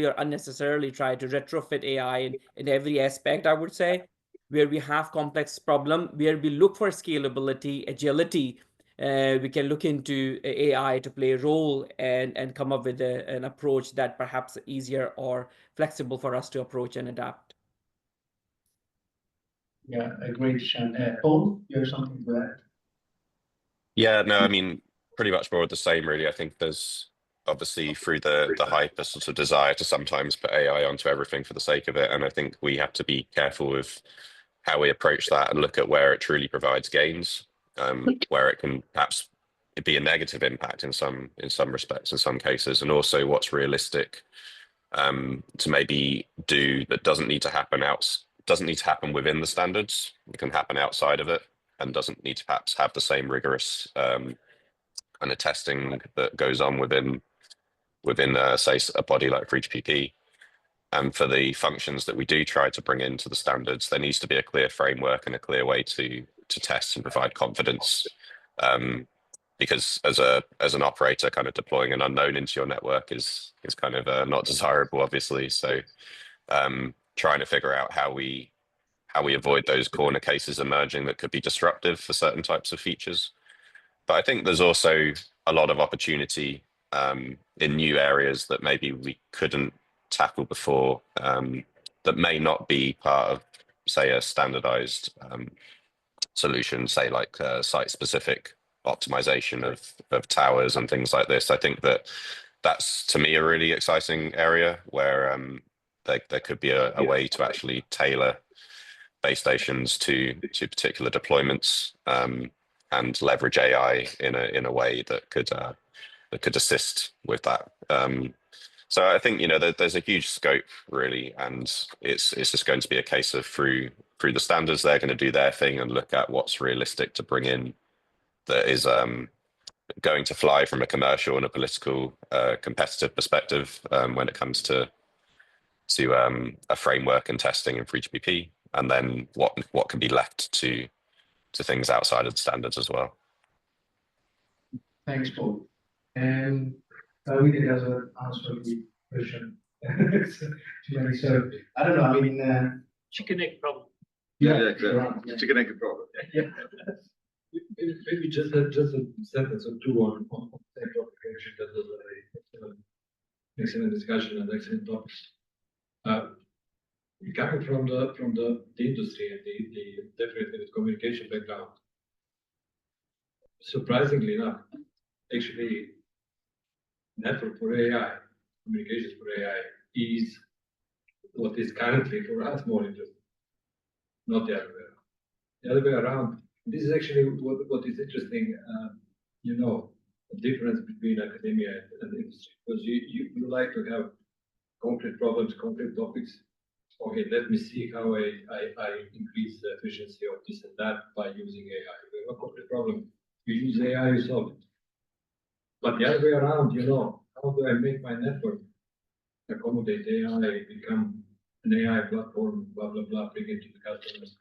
or unnecessarily try to retrofit AI in every aspect, I would say, where we have complex problem, where we look for scalability, agility. We can look into AI to play a role and come up with an approach that perhaps easier or flexible for us to approach and adapt. Yeah, great, Zeeshan. Paul, you have something to add? Yeah, no, I mean, pretty much more of the same, really. I think there's obviously through the hyper sort of desire to sometimes put AI onto everything for the sake of it. And I think we have to be careful with how we approach that and look at where it truly provides gains, where it can perhaps be a negative impact in some respects, in some cases, and also what's realistic to maybe do that doesn't need to happen within the standards. It can happen outside of it and doesn't need to perhaps have the same rigorous kind of testing that goes on within say a body like for HPP. And for the functions that we do try to bring into the standards, there needs to be a clear framework and a clear way to test and provide confidence. Because as an operator, kind of deploying an unknown into your network is kind of not desirable, obviously. So trying to figure out how we avoid those corner cases emerging that could be disruptive for certain types of features. But I think there's also a lot of opportunity in new areas that maybe we couldn't tackle before, that may not be part of, say, a standardized solution, say like site-specific optimization of towers and things like this. I think that's to me a really exciting area where there could be a way to actually tailor base stations to particular deployments and leverage AI in a way that could assist with that. So I think there's a huge scope really, and it's just going to be a case of through the standards they're going to do their thing and look at what's realistic to bring in that is going to fly from a commercial and a political competitive perspective when it comes to a framework and testing in for HPP, and then what can be left to things outside of the standards as well. Thanks, Paul. And we did answer the question. So I don't know. I mean, Chicken egg problem. Yeah, chicken egg problem. Yeah. Maybe just a sentence or two on the same topic. Actually, that was an excellent discussion and excellent topics. Coming from the industry and the definitely the communication background, surprisingly enough, actually, network for AI, communications for AI is what is currently for us more interesting, not the other way around. the other way around. This is actually what is interesting. You know, the difference between academia and industry, because you like to have concrete problems, concrete topics. Okay, let me see how I increase the efficiency of this and that by using AI. We have a concrete problem. You use AI, you solve it. But the other way around, you know, how do I make my network accommodate AI, become an AI platform, blah, blah, blah, bring it to the customers,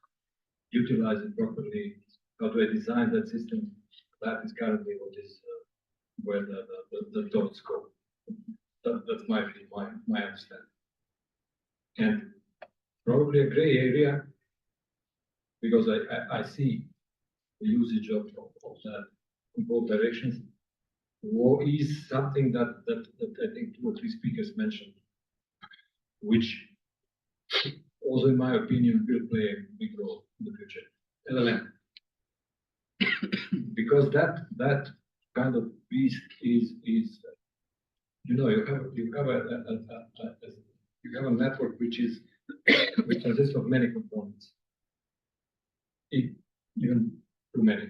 utilize it properly? How do I design that system? That is currently what is where the thoughts go. That's my understanding. And probably a gray area, because I see the usage of that in both directions. War is something that I think 2 or 3 speakers mentioned, which also, in my opinion, will play a big role in the future. LLM, because that kind of beast is you know, you have a network which consists of many components, even too many.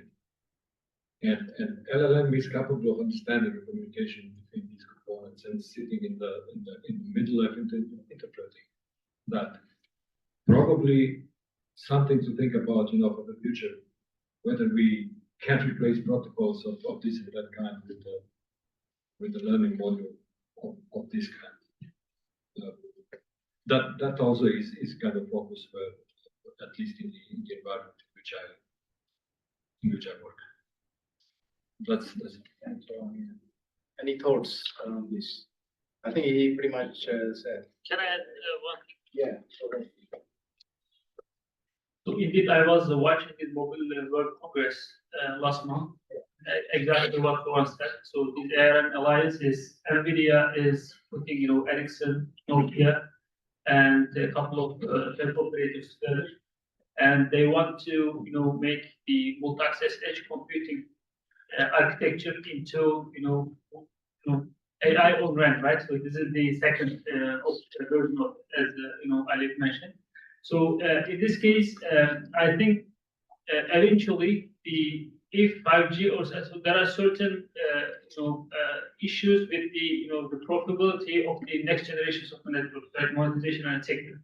And LLM is capable of understanding the communication between these components and sitting in the middle of interpreting that. Probably something to think about, you know, for the future, whether we can replace protocols of this and that kind with the learning module of this kind. That also is kind of focus for, at least in the environment in which I work. That's Any thoughts around this? I think he pretty much said. Can I add one? Yeah. Okay. So indeed, I was watching the Mobile World Congress last month. Exactly what Prof said. So the Aryan alliance is NVIDIA is putting, you know, Ericsson, Nokia, and a couple of telco operators together, and they want to, you know, make the multi-access edge computing architecture into, you know, AI on RAN, right? So this is the second version of, as you know, Ali mentioned. So in this case, I think eventually if 5G or so there are certain you know, issues with the, you know, the profitability of the next generations of the networks, like monetization and etc.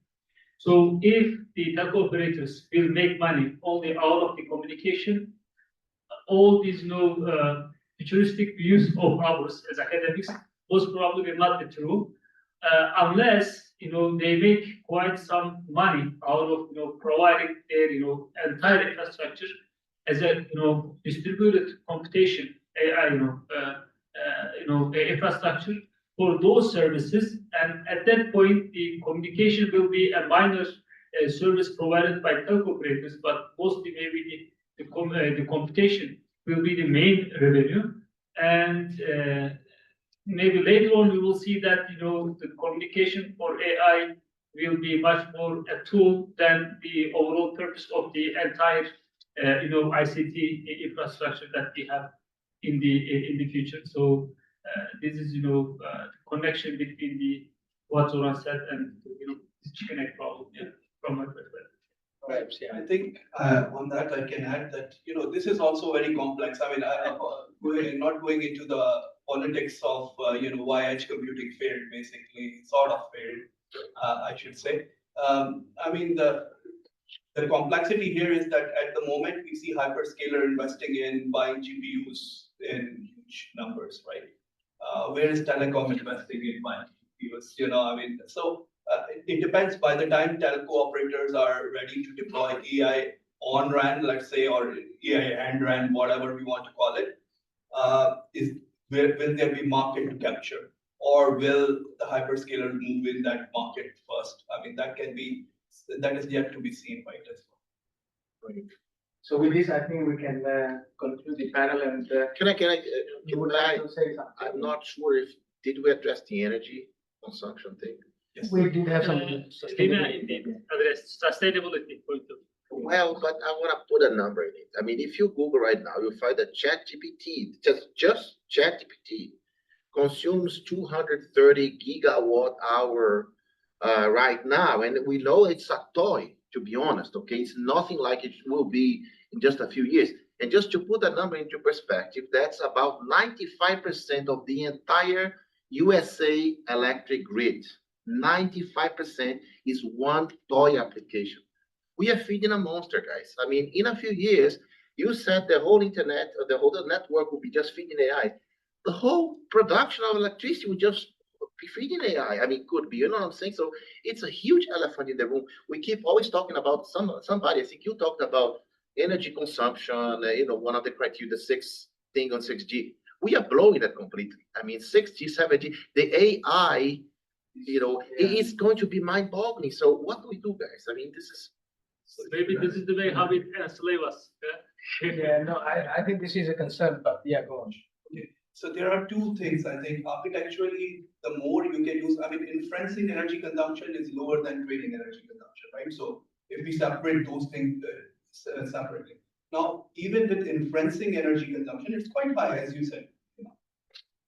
So if the telco operators will make money only out of the communication, all these, you know, futuristic views of ours as academics most probably will not be true, unless, you know, they make quite some money out of, you know, providing their, you know, entire infrastructure as a, you know, distributed computation AI, you know, infrastructure for those services, and at that point the communication will be a minor service provided by telco operators, but mostly maybe the computation will be the main revenue, and maybe later on we will see that, you know, the communication for AI will be much more a tool than the overall purpose of the entire you know, ICT infrastructure that we have in the future. So this is, you know, the connection between the what Zoran said and, you know, this chicken egg problem, yeah, from my perspective. Right. Yeah, I think on that I can add that, you know, this is also very complex. I mean, we're not going into the politics of you know, why edge computing failed. Basically, sort of failed, I should say. I mean, the complexity here is that at the moment we see hyperscaler investing in buying GPUs in huge numbers, right? Where is telecom investing in buying GPUs? You know, I mean, so it depends. By the time telco operators are ready to deploy AI on RAN, let's say, or AI and RAN, whatever we want to call it, will there be market to capture, or will the hyperscaler move in that market first? I mean, that is yet to be seen, right, as well. Right. So with this, I think we can conclude the panel. And Can I you would like to say something? I'm not sure if did we address the energy consumption thing? Yes. We did have some. Lina indeed address sustainability point of view. Well, but I want to put a number in it. I mean, if you Google right now, you'll find that ChatGPT, just ChatGPT, consumes 230 gigawatt hour right now, and we know it's a toy. to be honest, okay? It's nothing like it will be in just a few years. And just to put that number into perspective, that's about 95% of the entire USA electric grid. 95% is one toy application. We are feeding a monster, guys. I mean, in a few years, you said the whole internet, the whole network will be just feeding AI. The whole production of electricity will just be feeding AI. I mean, could be, you know what I'm saying? So it's a huge elephant in the room. We keep always talking about somebody, I think you talked about energy consumption, you know, one of the criteria, the sixth thing on 6G. We are blowing that completely. I mean, 6G, 7G, the AI, you know, it is going to be mind-boggling. So what do we do, guys? I mean, this is... So maybe this is the way how it enslave us. Yeah, no, I think this is a concern, but yeah, go on. So there are two things. I think architecturally, the more you can use, I mean, inferencing energy consumption is lower than training energy consumption, right? So if we separate those things separately. Now, even with inferencing energy consumption, it's quite high, as you said.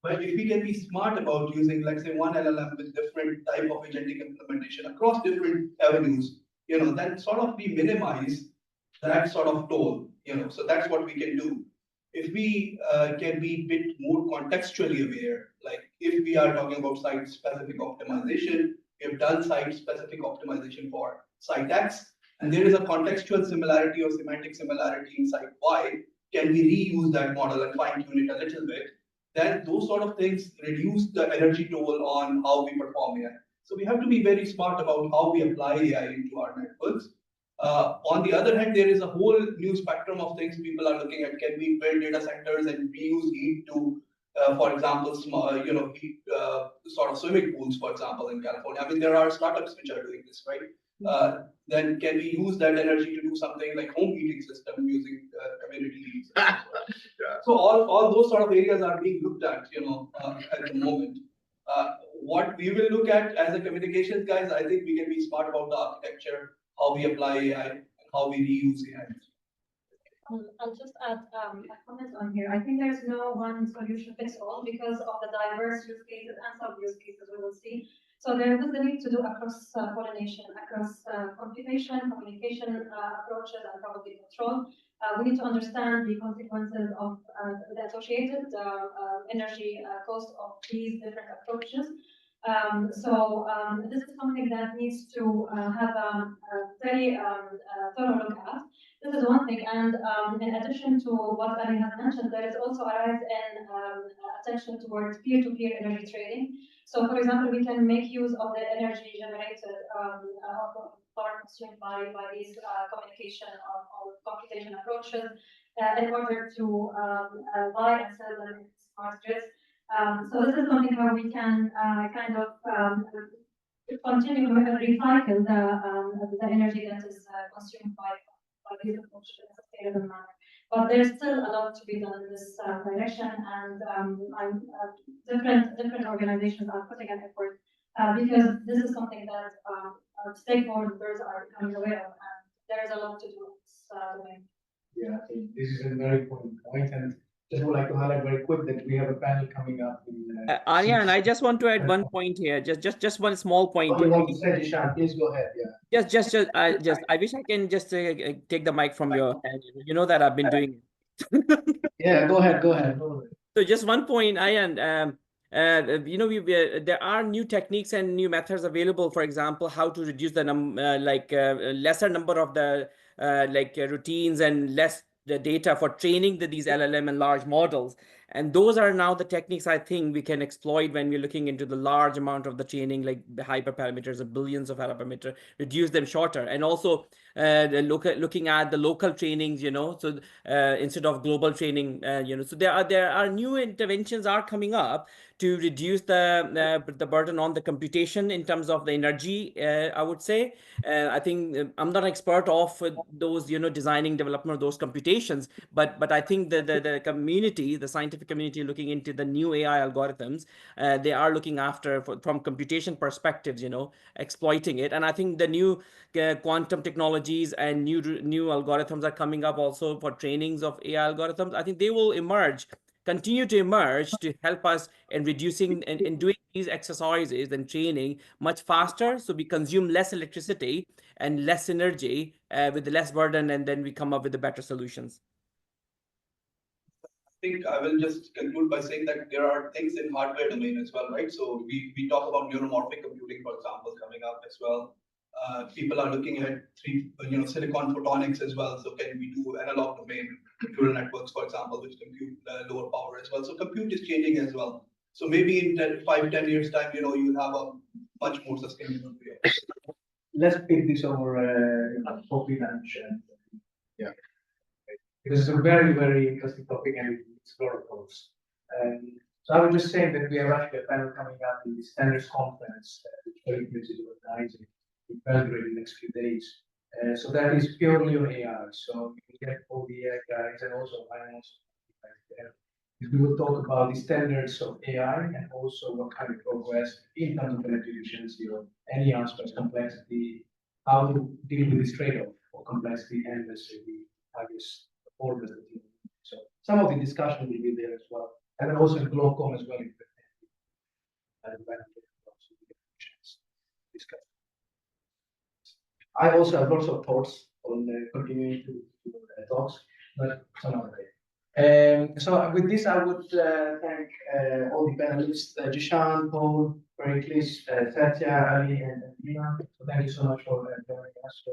But if we can be smart about using, let's say, one LLM with different type of agentic implementation across different avenues, you know, then sort of we minimize that sort of toll, you know, so that's what we can do. If we can be a bit more contextually aware, like if we are talking about site-specific optimization, we have done site-specific optimization for site X, and there is a contextual similarity or semantic similarity in site Y, can we reuse that model and fine-tune it a little bit? Then those sort of things reduce the energy toll on how we perform AI. So we have to be very smart about how we apply AI into our networks. On the other hand, there is a whole new spectrum of things people are looking at. Can we build data centers and reuse heat to, for example, small, you know, heat sort of swimming pools, for example, in California? I mean, there are startups which are doing this, right? Then can we use that energy to do something like home heating system using community heat? So all those sort of areas are being looked at, you know, at the moment. What we will look at as a communications guys, I think we can be smart about the architecture, how we apply AI, and how we reuse AI. I'll just add a comment on here. I think there's no one solution fits all because of the diverse use cases and sub-use cases we will see. So there is the need to do across pollination, across computation, communication approaches, and probably control. We need to understand the consequences of the associated energy cost of these different approaches. This is something that needs to have a very thorough look at. This is one thing, and in addition to what Aryan has mentioned, there is also a rise in attention towards peer-to-peer energy trading. So, for example, we can make use of the energy generated or consumed by these communication or computation approaches in order to buy and sell them in smart grids. So this is something where we can kind of continue to recycle the energy that is consumed by these approaches in a sustainable manner. But there's still a lot to be done in this direction, and different organizations are putting an effort because this is something that stakeholders are becoming aware of, and there is a lot to do in this domain. Yeah, I think this is a very important point, and just would like to highlight very quick that we have a panel coming up in Aryan, I just want to add one point here, just one small point. Oh, you want to say, Zeeshan, please go ahead. Yeah. I wish I can just take the mic from your hand. You know that I've been doing it. Yeah, go ahead. So just one point, Aryan. You know, there are new techniques and new methods available. For example, how to reduce the lesser number of the routines and less the data for training these LLM and large models. And those are now the techniques I think we can exploit when we're looking into the large amount of the training, like the hyperparameters of billions of hyperparameters, reduce them shorter. And also looking at the local trainings, you know, so instead of global training, you know, so there are new interventions are coming up to reduce the burden on the computation in terms of the energy, I would say. I think I'm not an expert of those, you know, designing, development of those computations, but I think the community, the scientific community looking into the new AI algorithms, they are looking after from computation perspectives, you know, exploiting it. And I think the new quantum technologies and new algorithms are coming up also for trainings of AI algorithms. I think they will emerge continue to emerge to help us in reducing and in doing these exercises and training much faster, so we consume less electricity and less energy with less burden, and then we come up with the better solutions. I think I will just conclude by saying that there are things in hardware domain as well, right? So we talk about neuromorphic computing, for example, coming up as well. People are looking at silicon photonics as well. So can we do analog domain neural networks, for example, which compute lower power as well? So compute is changing as well. So maybe in 5-10 years time, you'll have a much more sustainable way. Let's pick this over topic and yeah, because it's a very, very interesting topic and it's a lot of thoughts. So I was just saying that we have actually a panel coming up in the Standards Conference, which Periklis is organizing in Belgrade in the next few days. So that is purely on AI. So you can get all the AI guys and also finance. We will talk about the standards of AI and also what kind of progress in terms of energy efficiency or any aspects, complexity, how to deal with this trade-off of complexity and let's say the targets orders. So some of the discussion will be there as well, and then also in Globcom as well. I also have lots of thoughts on continuing to talks, but some other day. So with this, I would thank all the panelists, Zeeshan, Paul, Periklis, Satya, Ali, and Lina. So thank you so much for joining us.